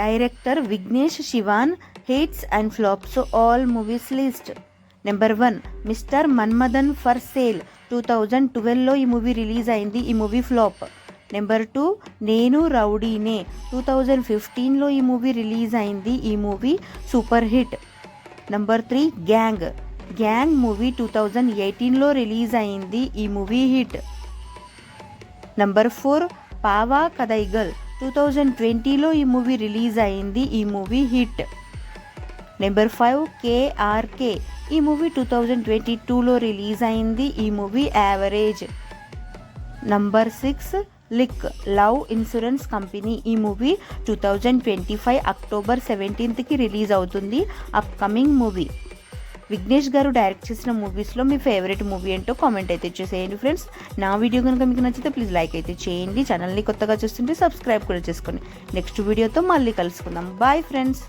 Director Vignesh Shivan. Hits and flops. So all movies list. Number 1, Mr. Manmadan for Sale. 2012 లో ఈ movie release అయింది. ఈ movie flop. Number 2, నేను రౌడీనే. 2015 లో ఈ మూవీ రిలీజ్ అయింది. ఈ movie super hit. Number 3, gang movie 2018 లో రిలీజ్ అయింది. ఈ movie hit. Number 4, Paava Kadhaigal. 2020 లో ఈ మూవీ రిలీజ్ అయింది. ఈ మూవీ హిట్. నెంబర్ 5, కేఆర్కే. ఈ మూవీ 2022 లో రిలీజ్ అయింది. ఈ movie average. Number 6, LIK love insurance company. ఈ మూవీ 2025 అక్టోబర్ 17కి రిలీజ్ అవుతుంది. Upcoming movie. విఘ్నేష్ గారు డైరెక్ట్ చేసిన మూవీస్లో మీ ఫేవరెట్ మూవీ ఏంటో కామెంట్ అయితే చేసేయండి ఫ్రెండ్స్. నా వీడియో కనుక మీకు నచ్చితే ప్లీజ్ లైక్ అయితే చేయండి. ఛానల్ని కొత్తగా చూస్తుంటే సబ్స్క్రైబ్ కూడా చేసుకోండి. నెక్స్ట్ వీడియోతో మళ్ళీ కలుసుకుందాం. Bye friends.